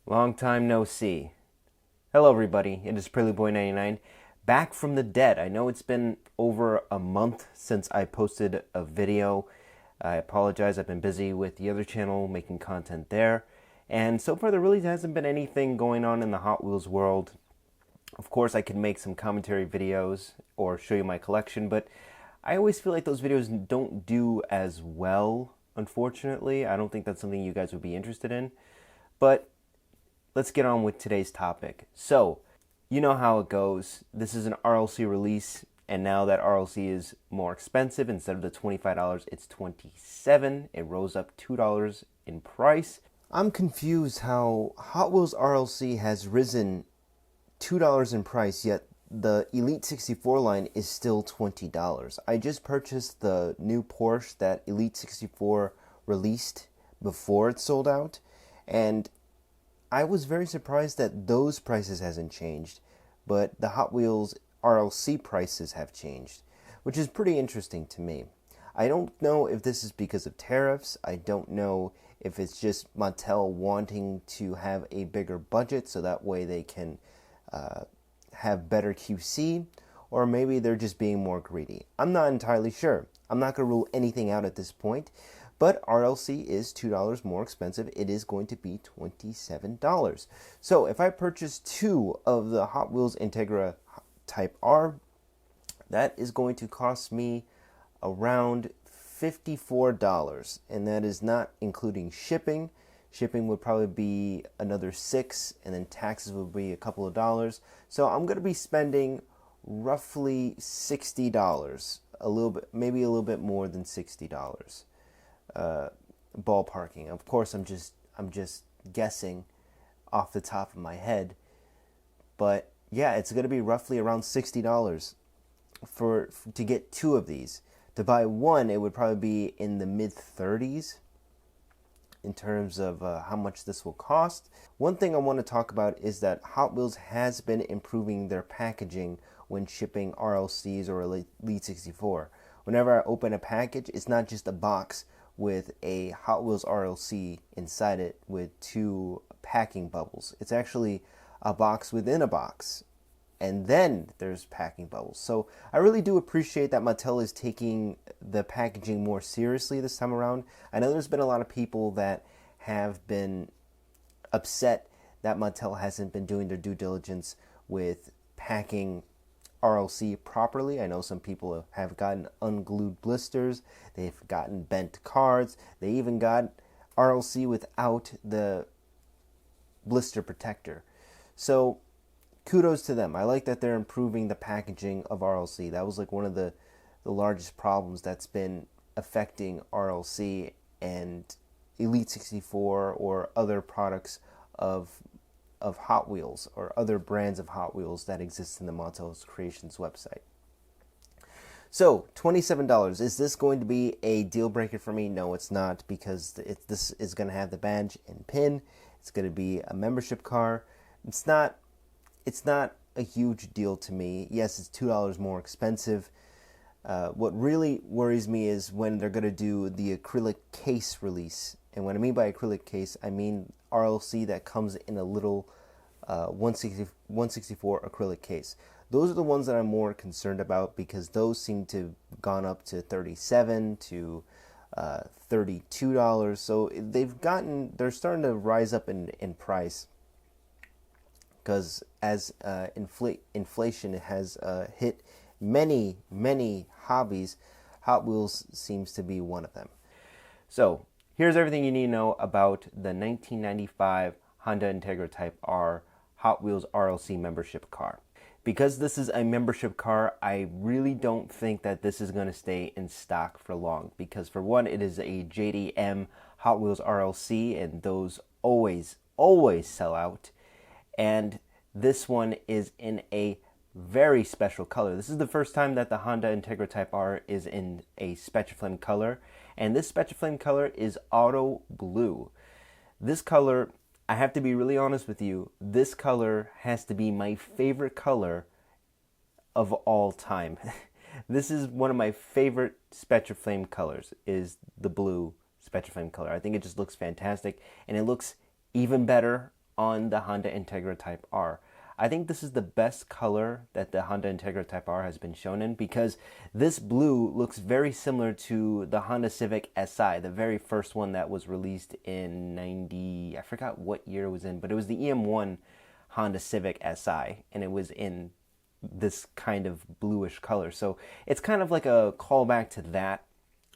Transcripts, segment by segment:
Long time no see. Hello, everybody. It is PreludeBoy99 back from the dead. I know it's been over a month since I posted a video. I apologize. I've been busy with the other channel making content there. And so far, there really hasn't been anything going on in the Hot Wheels world. Of course, I could make some commentary videos or show you my collection, but I always feel like those videos don't do as well, unfortunately. I don't think that's something you guys would be interested in. But let's get on with today's topic. So, you know how it goes. This is an RLC release, and now that RLC is more expensive, instead of the $25, it's $27. It rose up $2 in price. I'm confused how Hot Wheels RLC has risen $2 in price, yet the Elite 64 line is still $20. I just purchased the new Porsche that Elite 64 released before it sold out, and I was very surprised that those prices hasn't changed, but the Hot Wheels RLC prices have changed, which is pretty interesting to me. I don't know if this is because of tariffs. I don't know if it's just Mattel wanting to have a bigger budget so that way they can have better QC, or maybe they're just being more greedy. I'm not entirely sure. I'm not going to rule anything out at this point, but RLC is $2 more expensive. It is going to be $27. So if I purchase two of the Hot Wheels Integra Type R, that is going to cost me around $54, and that is not including shipping. Shipping would probably be another $6, and then taxes would be a couple of dollars. So I'm going to be spending roughly $60, a little bit, maybe a little bit more than $60. Ballparking. Of course, I'm just guessing off the top of my head, but yeah, it's going to be roughly around $60 to get two of these. To buy one, it would probably be in the mid-30s in terms of how much this will cost. One thing I want to talk about is that Hot Wheels has been improving their packaging when shipping RLCs or Elite 64. Whenever I open a package, it's not just a box with a Hot Wheels RLC inside it with two packing bubbles. It's actually a box within a box, and then there's packing bubbles. So I really do appreciate that Mattel is taking the packaging more seriously this time around. I know there's been a lot of people that have been upset that Mattel hasn't been doing their due diligence with packing RLC properly. I know some people have gotten unglued blisters, they've gotten bent cards, they even got RLC without the blister protector. So kudos to them. I like that they're improving the packaging of RLC. That was like one of the largest problems that's been affecting RLC and Elite 64 or other products of Hot Wheels or other brands of Hot Wheels that exist in the Mattel's Creations website. So, $27. Is this going to be a deal breaker for me? No, it's not, because this is going to have the badge and pin. It's going to be a membership car. It's not a huge deal to me. Yes, it's $2 more expensive. What really worries me is when they're going to do the acrylic case release. And what I mean by acrylic case, I mean RLC that comes in a little 164 acrylic case. Those are the ones that I'm more concerned about, because those seem to have gone up to $37 to $32. So they're starting to rise up in price, because as inflation has hit many hobbies, Hot Wheels seems to be one of them. So here's everything you need to know about the 1995 Honda Integra Type R Hot Wheels RLC membership car. Because this is a membership car, I really don't think that this is going to stay in stock for long, because for one, it is a JDM Hot Wheels RLC, and those always sell out. And this one is in a very special color. This is the first time that the Honda Integra Type R is in a Spectraflame color, and this Spectraflame color is auto blue. This color, I have to be really honest with you, this color has to be my favorite color of all time. This is one of my favorite Spectraflame colors, is the blue Spectraflame color. I think it just looks fantastic, and it looks even better on the Honda Integra Type R. I think this is the best color that the Honda Integra Type R has been shown in, because this blue looks very similar to the Honda Civic Si, the very first one that was released in 90, I forgot what year it was in, but it was the EM1 Honda Civic Si, and it was in this kind of bluish color. So it's kind of like a callback to that,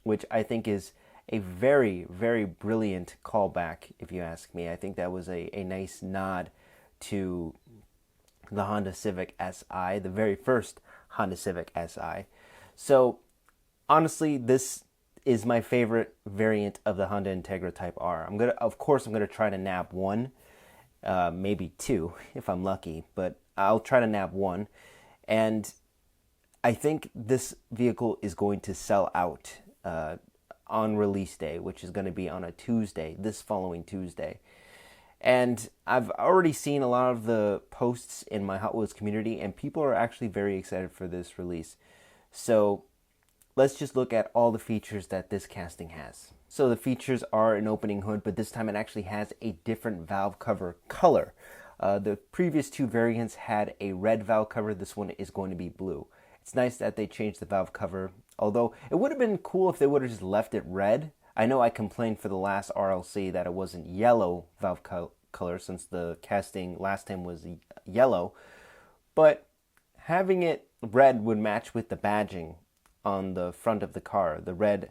which I think is a very, very brilliant callback, if you ask me. I think that was a nice nod to the Honda Civic Si, the very first Honda Civic Si. So honestly, this is my favorite variant of the Honda Integra Type R. Of course, I'm gonna try to nab one, maybe two if I'm lucky, but I'll try to nab one. And I think this vehicle is going to sell out on release day, which is going to be on a Tuesday, this following Tuesday. And I've already seen a lot of the posts in my Hot Wheels community, and people are actually very excited for this release. So let's just look at all the features that this casting has. So the features are an opening hood, but this time it actually has a different valve cover color. The previous two variants had a red valve cover. This one is going to be blue. It's nice that they changed the valve cover, although it would have been cool if they would have just left it red. I know I complained for the last RLC that it wasn't yellow valve color, since the casting last time was yellow, but having it red would match with the badging on the front of the car, the red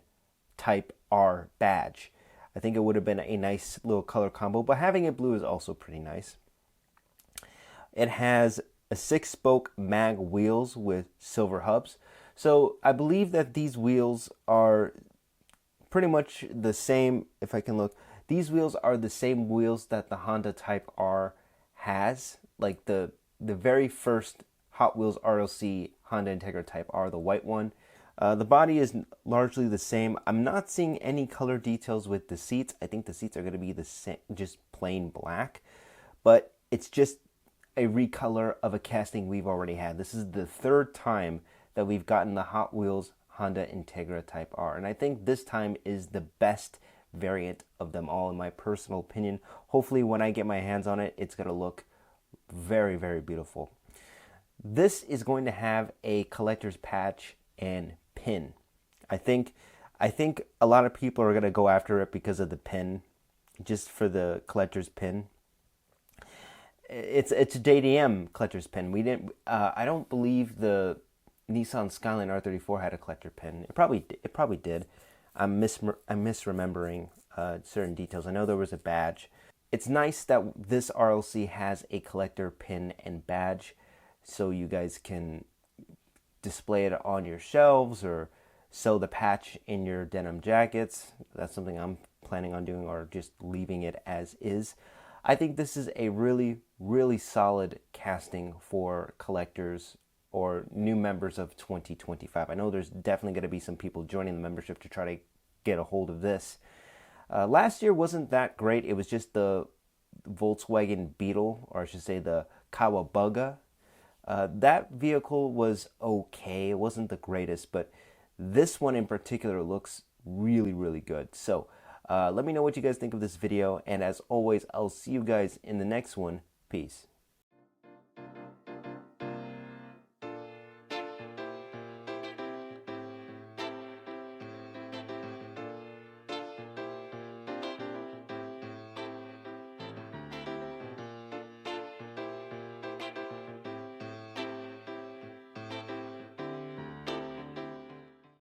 Type R badge. I think it would have been a nice little color combo, but having it blue is also pretty nice. It has a 6-spoke mag wheels with silver hubs. So I believe that these wheels are pretty much the same. If I can look, these wheels are the same wheels that the Honda Type R has, like the very first Hot Wheels RLC Honda Integra Type R, the white one. The body is largely the same. I'm not seeing any color details with the seats. I think the seats are going to be the same, just plain black, but it's just a recolor of a casting we've already had. This is the third time that we've gotten the Hot Wheels Honda Integra Type R, and I think this time is the best variant of them all, in my personal opinion. Hopefully when I get my hands on it, it's going to look very, very beautiful. This is going to have a collector's patch and pin. I think a lot of people are going to go after it because of the pin, just for the collector's pin. It's a JDM collector's pin. We didn't. I don't believe the Nissan Skyline R34 had a collector pin. It probably did. I'm misremembering certain details. I know there was a badge. It's nice that this RLC has a collector pin and badge, so you guys can display it on your shelves or sew the patch in your denim jackets. That's something I'm planning on doing, or just leaving it as is. I think this is a really, really solid casting for collectors or new members of 2025. I know there's definitely going to be some people joining the membership to try to get a hold of this. Last year wasn't that great. It was just the Volkswagen Beetle, or I should say the Kawabunga. That vehicle was okay. It wasn't the greatest, but this one in particular looks really, really good. So let me know what you guys think of this video, and as always, I'll see you guys in the next one. Peace.